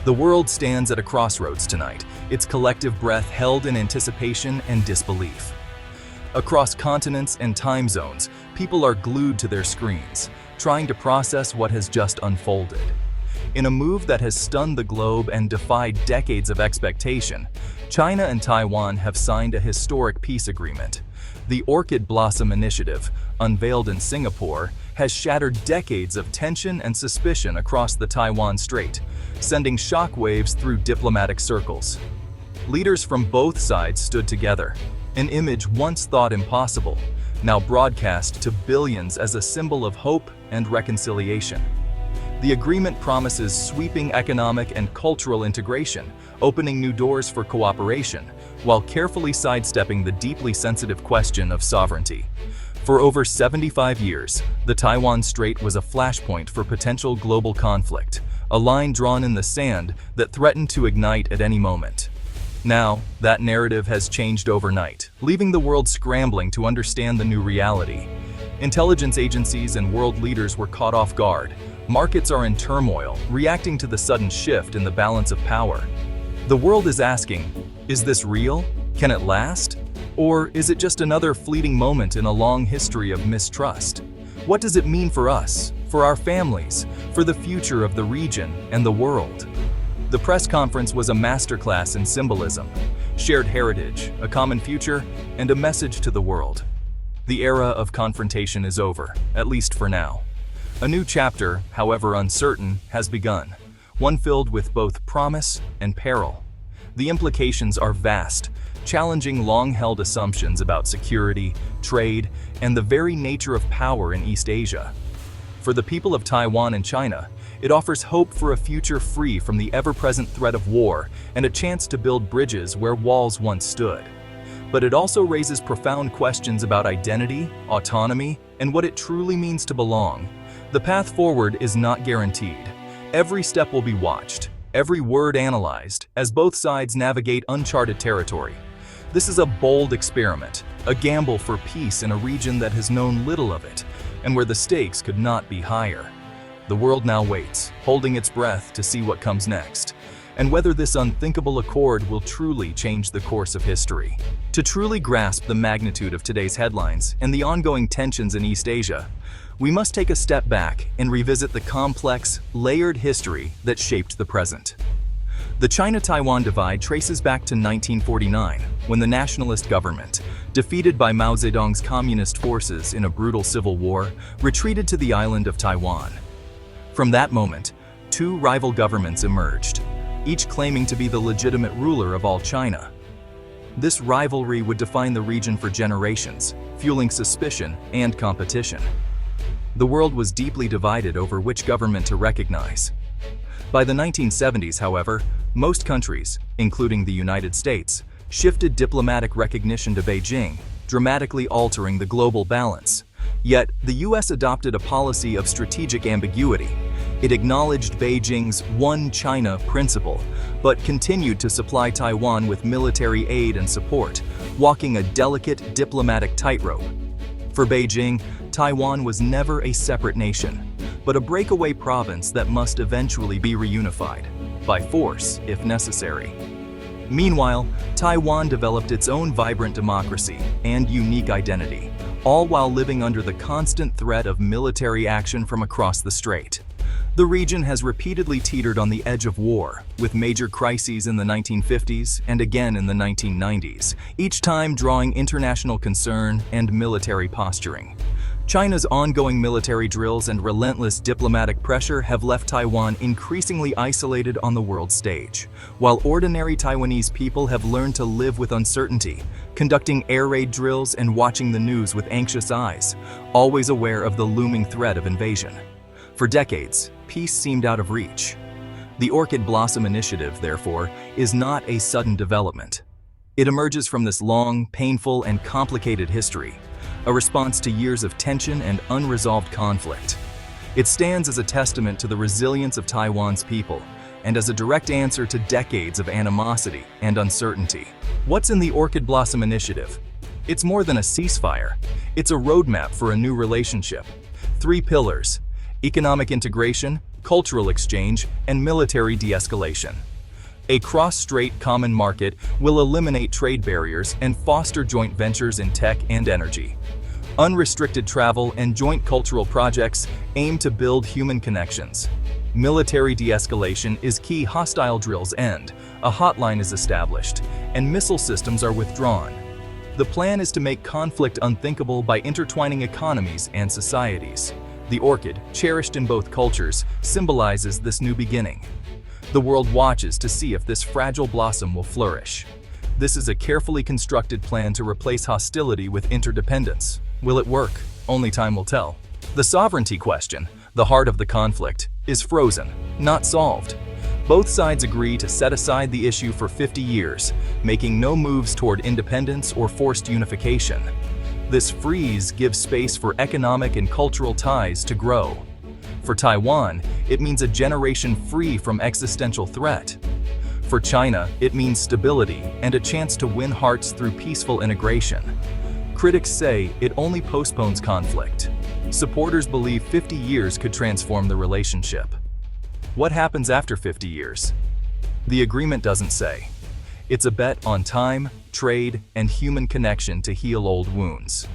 The world stands at a crossroads tonight, its collective breath held in anticipation and disbelief. Across continents and time zones, people are glued to their screens, trying to process what has just unfolded. In a move that has stunned the globe and defied decades of expectation, China and Taiwan have signed a historic peace agreement. The Orchid Blossom Initiative, unveiled in Singapore, has shattered decades of tension and suspicion across the Taiwan Strait, sending shockwaves through diplomatic circles. Leaders from both sides stood together, an image once thought impossible, now broadcast to billions as a symbol of hope and reconciliation. The agreement promises sweeping economic and cultural integration, opening new doors for cooperation, while carefully sidestepping the deeply sensitive question of sovereignty. For over 75 years, the Taiwan Strait was a flashpoint for potential global conflict, a line drawn in the sand that threatened to ignite at any moment. Now, that narrative has changed overnight, leaving the world scrambling to understand the new reality. Intelligence agencies and world leaders were caught off guard. Markets are in turmoil, reacting to the sudden shift in the balance of power. The world is asking, is this real? Can it last? Or is it just another fleeting moment in a long history of mistrust? What does it mean for us, for our families, for the future of the region and the world? The press conference was a masterclass in symbolism, shared heritage, a common future, and a message to the world. The era of confrontation is over, at least for now. A new chapter, however uncertain, has begun, one filled with both promise and peril. The implications are vast, challenging long-held assumptions about security, trade, and the very nature of power in East Asia. For the people of Taiwan and China, it offers hope for a future free from the ever-present threat of war and a chance to build bridges where walls once stood. But it also raises profound questions about identity, autonomy, and what it truly means to belong. The path forward is not guaranteed. Every step will be watched, every word analyzed, as both sides navigate uncharted territory. This is a bold experiment, a gamble for peace in a region that has known little of it, and where the stakes could not be higher. The world now waits, holding its breath to see what comes next, and whether this unthinkable accord will truly change the course of history. To truly grasp the magnitude of today's headlines and the ongoing tensions in East Asia, we must take a step back and revisit the complex, layered history that shaped the present. The China-Taiwan divide traces back to 1949, when the nationalist government, defeated by Mao Zedong's communist forces in a brutal civil war, retreated to the island of Taiwan. From that moment, two rival governments emerged, each claiming to be the legitimate ruler of all China. This rivalry would define the region for generations, fueling suspicion and competition. The world was deeply divided over which government to recognize. By the 1970s, however, most countries, including the United States, shifted diplomatic recognition to Beijing, dramatically altering the global balance. Yet, the US adopted a policy of strategic ambiguity. It acknowledged Beijing's One China principle, but continued to supply Taiwan with military aid and support, walking a delicate diplomatic tightrope. For Beijing, Taiwan was never a separate nation, but a breakaway province that must eventually be reunified, by force if necessary. Meanwhile, Taiwan developed its own vibrant democracy and unique identity, all while living under the constant threat of military action from across the strait. The region has repeatedly teetered on the edge of war, with major crises in the 1950s and again in the 1990s, each time drawing international concern and military posturing. China's ongoing military drills and relentless diplomatic pressure have left Taiwan increasingly isolated on the world stage, while ordinary Taiwanese people have learned to live with uncertainty, conducting air raid drills and watching the news with anxious eyes, always aware of the looming threat of invasion. For decades, peace seemed out of reach. The Orchid Blossom Initiative, therefore, is not a sudden development. It emerges from this long, painful, and complicated history, a response to years of tension and unresolved conflict. It stands as a testament to the resilience of Taiwan's people and as a direct answer to decades of animosity and uncertainty. What's in the Orchid Blossom Initiative? It's more than a ceasefire. It's a roadmap for a new relationship. 3 pillars: economic integration, cultural exchange, and military de-escalation. A cross-strait common market will eliminate trade barriers and foster joint ventures in tech and energy. Unrestricted travel and joint cultural projects aim to build human connections. Military de-escalation is key. Hostile drills end, a hotline is established, and missile systems are withdrawn. The plan is to make conflict unthinkable by intertwining economies and societies. The orchid, cherished in both cultures, symbolizes this new beginning. The world watches to see if this fragile blossom will flourish. This is a carefully constructed plan to replace hostility with interdependence. Will it work? Only time will tell. The sovereignty question, the heart of the conflict, is frozen, not solved. Both sides agree to set aside the issue for 50 years, making no moves toward independence or forced unification. This freeze gives space for economic and cultural ties to grow. For Taiwan, it means a generation free from existential threat. For China, it means stability and a chance to win hearts through peaceful integration. Critics say it only postpones conflict. Supporters believe 50 years could transform the relationship. What happens after 50 years? The agreement doesn't say. It's a bet on time, trade, and human connection to heal old wounds.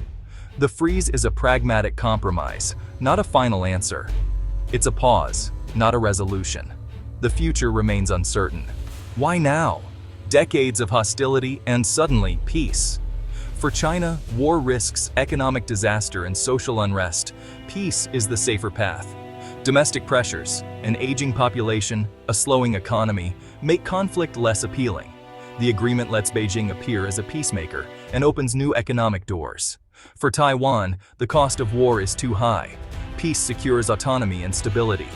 The freeze is a pragmatic compromise, not a final answer. It's a pause, not a resolution. The future remains uncertain. Why now? Decades of hostility and suddenly peace. For China, war risks economic disaster and social unrest. Peace is the safer path. Domestic pressures, an aging population, a slowing economy, make conflict less appealing. The agreement lets Beijing appear as a peacemaker and opens new economic doors. For Taiwan, the cost of war is too high. Peace secures autonomy and stability.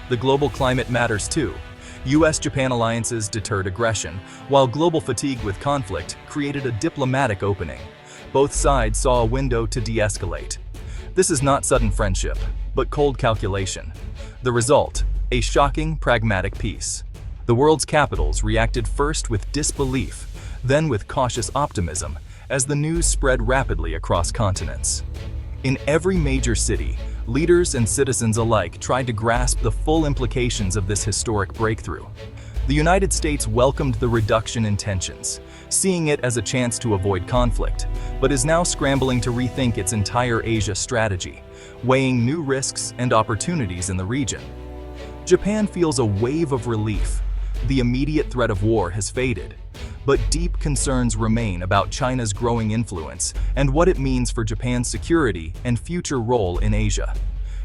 The global climate matters too. US-Japan alliances deterred aggression, while global fatigue with conflict created a diplomatic opening. Both sides saw a window to de-escalate. This is not sudden friendship, but cold calculation. The result, a shocking, pragmatic peace. The world's capitals reacted first with disbelief, then with cautious optimism, as the news spread rapidly across continents. In every major city, leaders and citizens alike tried to grasp the full implications of this historic breakthrough. The United States welcomed the reduction in tensions, seeing it as a chance to avoid conflict, but is now scrambling to rethink its entire Asia strategy, weighing new risks and opportunities in the region. Japan feels a wave of relief. The immediate threat of war has faded, but deep concerns remain about China's growing influence and what it means for Japan's security and future role in Asia.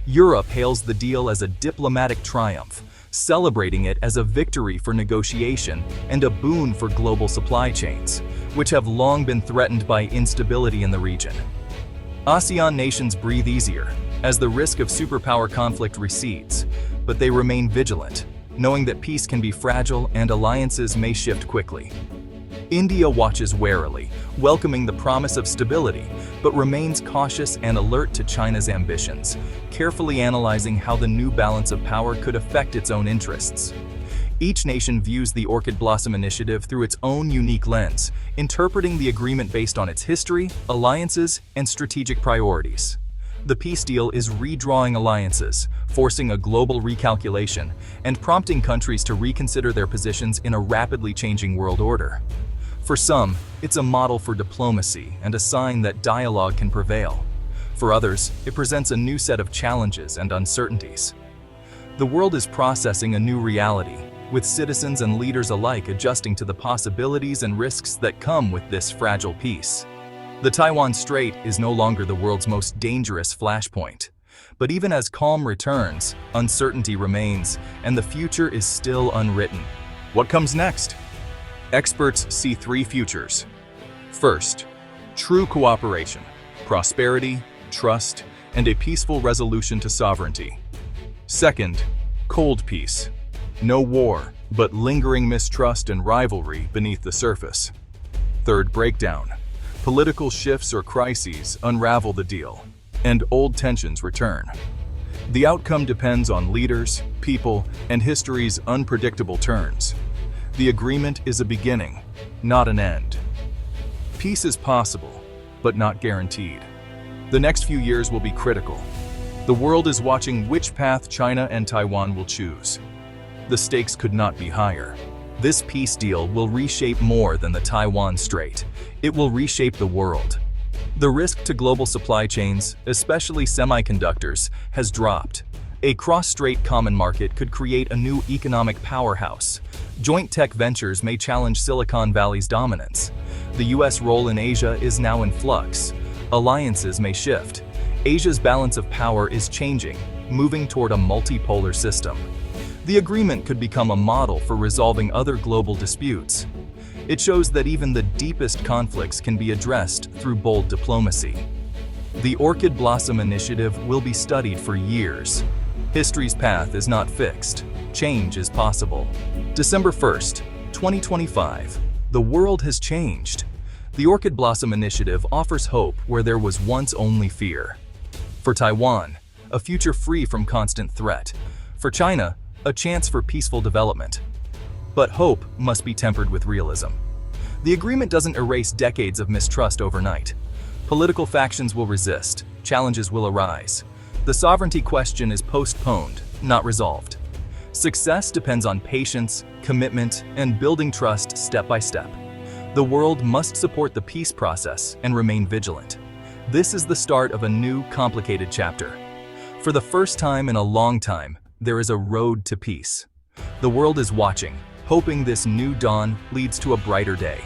Europe hails the deal as a diplomatic triumph, celebrating it as a victory for negotiation and a boon for global supply chains, which have long been threatened by instability in the region. ASEAN nations breathe easier as the risk of superpower conflict recedes, but they remain vigilant, knowing that peace can be fragile and alliances may shift quickly. India watches warily, welcoming the promise of stability, but remains cautious and alert to China's ambitions, carefully analyzing how the new balance of power could affect its own interests. Each nation views the Orchid Blossom Initiative through its own unique lens, interpreting the agreement based on its history, alliances, and strategic priorities. The peace deal is redrawing alliances, forcing a global recalculation, and prompting countries to reconsider their positions in a rapidly changing world order. For some, it's a model for diplomacy and a sign that dialogue can prevail. For others, it presents a new set of challenges and uncertainties. The world is processing a new reality, with citizens and leaders alike adjusting to the possibilities and risks that come with this fragile peace. The Taiwan Strait is no longer the world's most dangerous flashpoint. But even as calm returns, uncertainty remains, and the future is still unwritten. What comes next? Experts see three futures. First, true cooperation, prosperity, trust, and a peaceful resolution to sovereignty. Second, cold peace. No war, but lingering mistrust and rivalry beneath the surface. Third, breakdown. Political shifts or crises unravel the deal, and old tensions return. The outcome depends on leaders, people, and history's unpredictable turns. The agreement is a beginning, not an end. Peace is possible, but not guaranteed. The next few years will be critical. The world is watching which path China and Taiwan will choose. The stakes could not be higher. This peace deal will reshape more than the Taiwan Strait. It will reshape the world. The risk to global supply chains, especially semiconductors, has dropped. A cross-strait common market could create a new economic powerhouse. Joint tech ventures may challenge Silicon Valley's dominance. The US role in Asia is now in flux. Alliances may shift. Asia's balance of power is changing, moving toward a multipolar system. The agreement could become a model for resolving other global disputes. It shows that even the deepest conflicts can be addressed through bold diplomacy. The Orchid Blossom Initiative will be studied for years. History's path is not fixed. Change is possible. December 1st, 2025. The world has changed. The Orchid Blossom Initiative offers hope where there was once only fear. For Taiwan, a future free from constant threat. For China, a chance for peaceful development. But hope must be tempered with realism. The agreement doesn't erase decades of mistrust overnight. Political factions will resist, challenges will arise. The sovereignty question is postponed, not resolved. Success depends on patience, commitment, and building trust step by step. The world must support the peace process and remain vigilant. This is the start of a new, complicated chapter. For the first time in a long time, there is a road to peace. The world is watching, hoping this new dawn leads to a brighter day.